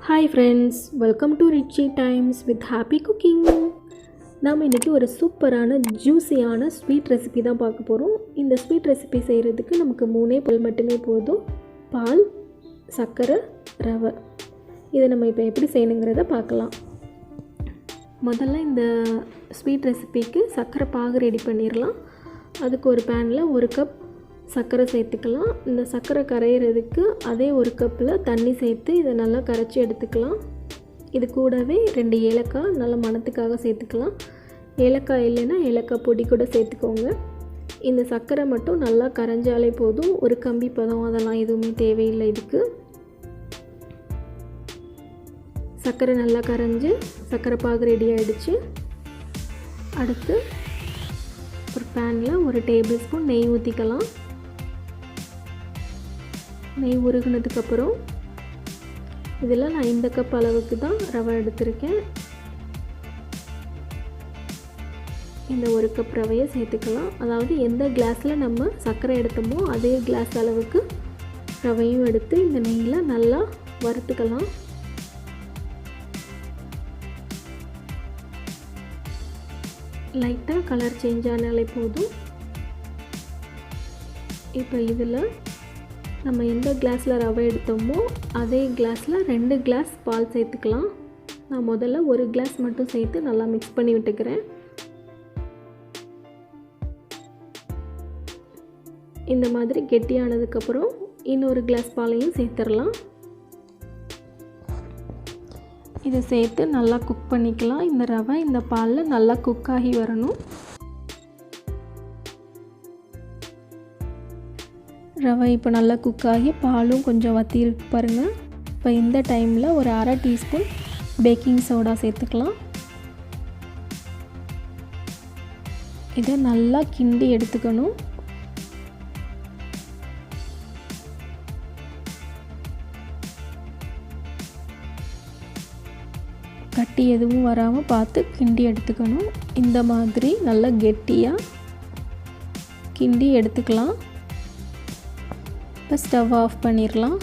Hi friends, welcome to Rechi Times with Happy Cooking. நாம் இன்றைக்கி ஒரு சூப்பரான ஜூஸியான ஸ்வீட் ரெசிபி தான் பார்க்க போகிறோம். இந்த ஸ்வீட் ரெசிபி செய்கிறதுக்கு நமக்கு 3 பொருள் மட்டுமே போதும். பால், சர்க்கரை, ரவை. இதை நம்ம இப்போ எப்படி செய்யணுங்கிறத பார்க்கலாம். முதல்ல இந்த ஸ்வீட் ரெசிபிக்கு சர்க்கரை பாகு ரெடி பண்ணிடலாம். அதுக்கு ஒரு பேனில் 1 கப் சர்க்கரை சேர்த்துக்கலாம். இந்த சர்க்கரை கரையிறதுக்கு அதே 1 கப்பில் தண்ணி சேர்த்து இதை நல்லா கரைச்சி எடுத்துக்கலாம். இது கூடவே 2 ஏலக்காய் நல்ல மணத்துக்காக சேர்த்துக்கலாம். ஏலக்காய் இல்லைன்னா ஏலக்காய் பொடி கூட சேர்த்துக்கோங்க. இந்த சர்க்கரை மட்டும் நல்லா கரைஞ்சாலே போதும். ஒரு கம்பி பதம் அதெல்லாம் எதுவுமே தேவையில்லை. இதுக்கு சர்க்கரை நல்லா கரைஞ்சி சர்க்கரை பாகு ரெடி ஆகிடுச்சு. அடுத்து ஒரு பேனில் 1 டேபிள் ஸ்பூன் நெய் ஊற்றிக்கலாம். நெய் உருகுனதுக்கப்புறம் இதில் நான் இந்த கப் அளவுக்கு தான் ரவை எடுத்திருக்கேன். இந்த 1 கப் ரவையை சேர்த்துக்கலாம். அதாவது எந்த கிளாஸில் நம்ம சர்க்கரை எடுத்தோமோ அதே கிளாஸ் அளவுக்கு ரவையும் எடுத்து இந்த நெய்யில் நல்லா வறுத்துக்கலாம். லைட்டாக கலர் சேஞ்ச் ஆனாலே போதும். இப்போ இதில் நம்ம எந்த கிளாஸில் ரவை எடுத்தோமோ அதே கிளாஸில் 2 கிளாஸ் பால் சேர்த்துக்கலாம். நான் முதல்ல 1 கிளாஸ் மட்டும் சேர்த்து நல்லா மிக்ஸ் பண்ணி விட்டுக்கிறேன். இந்த மாதிரி கெட்டியானதுக்கப்புறம் இன்னொரு கிளாஸ் பாலையும் சேர்த்துடலாம். இதை சேர்த்து நல்லா குக் பண்ணிக்கலாம். இந்த ரவை இந்த பாலில் நல்லா குக் ஆகி வரணும். ரவை இப்போ நல்லா குக் ஆகி பாலும் கொஞ்சம் வற்றி இருக்கு பாருங்கள். இப்போ இந்த டைமில் ஒரு 1/2 டீஸ்பூன் பேக்கிங் சோடா சேர்த்துக்கலாம். இதை நல்லா கிண்டி எடுத்துக்கணும். கட்டி எதுவும் வராமல் பார்த்து கிண்டி எடுத்துக்கணும். இந்த மாதிரி நல்லா கெட்டியாக கிண்டி எடுத்துக்கலாம். இப்போ ஸ்டவ் ஆஃப் பண்ணிடலாம்.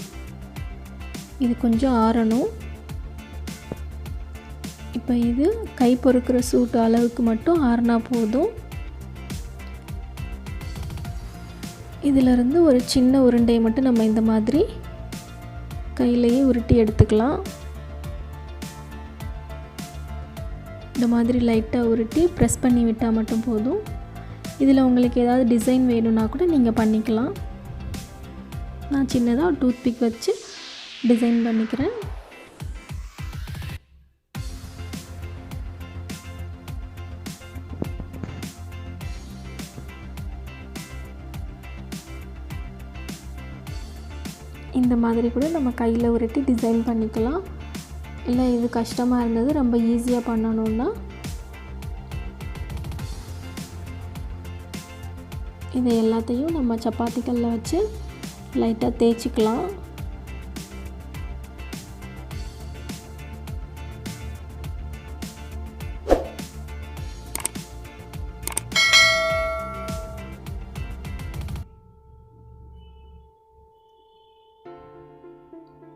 இது கொஞ்சம் ஆறணும். இப்போ இது கை பொறுக்கிற சூட்டு அளவுக்கு மட்டும் ஆறினா போதும். இதிலிருந்து ஒரு சின்ன உருண்டையை மட்டும் நம்ம இந்த மாதிரி கையிலேயே உருட்டி எடுத்துக்கலாம். இந்த மாதிரி லைட்டாக உருட்டி ப்ரெஸ் பண்ணி விட்டால் மட்டும் போதும். இதில் உங்களுக்கு ஏதாவது டிசைன் வேணும்னா கூட நீங்கள் பண்ணிக்கலாம். நான் சின்னதாக டூத் பிக் வச்சு டிசைன் பண்ணிக்கிறேன். இந்த மாதிரி கூட நம்ம கையில் உருட்டி டிசைன் பண்ணிக்கலாம். இல்லை இது கஷ்டமாக இருந்தது ரொம்ப ஈஸியாக பண்ணணுன்னா இது எல்லாத்தையும் நம்ம சப்பாத்தி கல்லில் வச்சு லைட்டாக தேய்ச்சிக்கலாம்.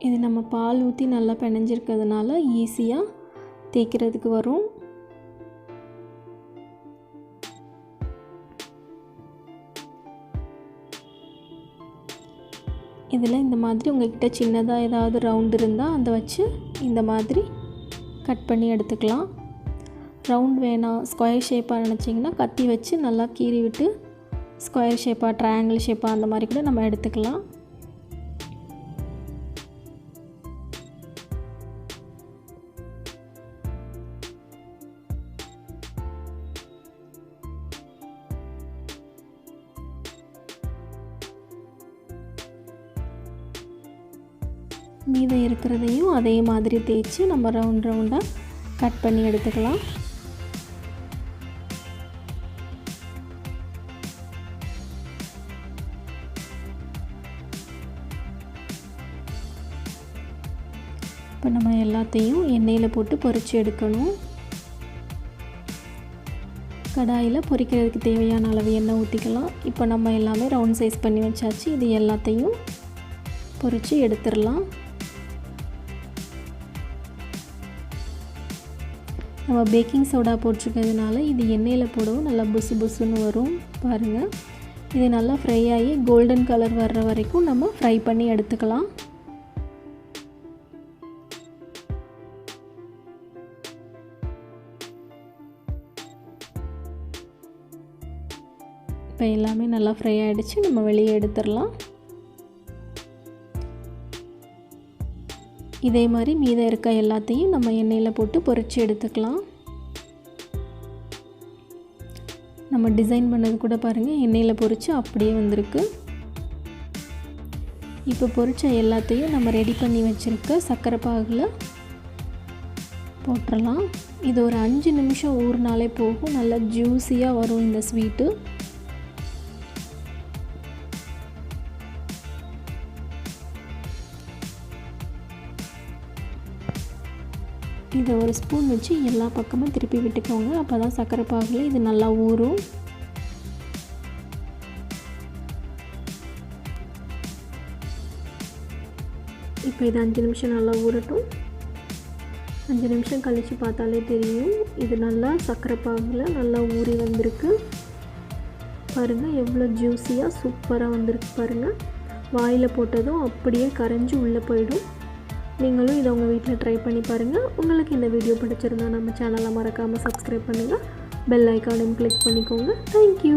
இது நம்ம பால் ஊற்றி நல்லா பிணைஞ்சிருக்கிறதுனால ஈஸியாக தேய்க்கிறதுக்கு வரும். இதில் இந்த மாதிரி உங்கள்கிட்ட சின்னதாக ஏதாவது ரவுண்ட் இருந்தால் அதை வச்சு இந்த மாதிரி கட் பண்ணி எடுத்துக்கலாம். ரவுண்ட் வேணாம் ஸ்கொயர் ஷேப்பாக நினச்சிங்கன்னா கத்தி வச்சு நல்லா கீறி விட்டு ஸ்கொயர் ஷேப்பாக ட்ரையாங்கிள் ஷேப்பாக அந்த மாதிரி கூட நம்ம எடுத்துக்கலாம். மீதம் இருக்கிறதையும் அதே மாதிரி தேய்ச்சி நம்ம ரவுண்டாக கட் பண்ணி எடுத்துக்கலாம். இப்போ நம்ம எல்லாத்தையும் எண்ணெயில் போட்டு பொரித்து எடுக்கணும். கடாயில் பொரிக்கிறதுக்கு தேவையான அளவு எண்ணெய் ஊற்றிக்கலாம். இப்போ நம்ம எல்லாமே ரவுண்ட் சைஸ் பண்ணி வச்சாச்சு. இது எல்லாத்தையும் பொரித்து எடுத்துடலாம். நம்ம பேக்கிங் சோடா போட்டிருக்கிறதுனால இது எண்ணெயில் போடவும் நல்லா புசு புசுன்னு வரும். பாருங்கள், இது நல்லா ஃப்ரை ஆகி கோல்டன் கலர் வர்ற வரைக்கும் நம்ம ஃப்ரை பண்ணி எடுத்துக்கலாம். இப்போ எல்லாமே நல்லா ஃப்ரை ஆகிடுச்சு, நம்ம வெளியே எடுத்துடலாம். இதே மாதிரி மீதம் இருக்க எல்லாத்தையும் நம்ம எண்ணெயில் போட்டு பொரித்து எடுத்துக்கலாம். நம்ம டிசைன் பண்ணது கூட பாருங்கள், எண்ணெயில் பொரித்து அப்படியே வந்திருக்கு. இப்போ பொரித்த எல்லாத்தையும் நம்ம ரெடி பண்ணி வச்சுருக்க சர்க்கரை பாகில் போட்டுடலாம். இது ஒரு 5 நிமிஷம் ஊறினாலே போகும், நல்லா ஜூஸியாக வரும் இந்த ஸ்வீட்டு. இதை ஒரு ஸ்பூன் வச்சு எல்லா பக்கமும் திருப்பி விட்டுக்கோங்க, அப்போ தான் சர்க்கரை பாகில் இது நல்லா ஊறும். இப்போ இது 5 நிமிஷம் நல்லா ஊறட்டும். 5 நிமிஷம் கழித்து பார்த்தாலே தெரியும், இது நல்லா சர்க்கரை பாகில் நல்லா ஊறி வந்திருக்கு. பாருங்கள் எவ்வளோ ஜூஸியாக சூப்பராக வந்திருக்கு பாருங்கள். வாயில் போட்டதும் அப்படியே கரைஞ்சி உள்ளே போயிடும். நீங்களும் இதை உங்கள் வீட்டில் ட்ரை பண்ணி பாருங்கள். உங்களுக்கு இந்த வீடியோ பிடிச்சிருந்தா நம்ம சேனலை மறக்காமல் சப்ஸ்கிரைப் பண்ணுங்கள், பெல் ஐக்கானையும் கிளிக் பண்ணிக்கோங்க. தேங்க்யூ.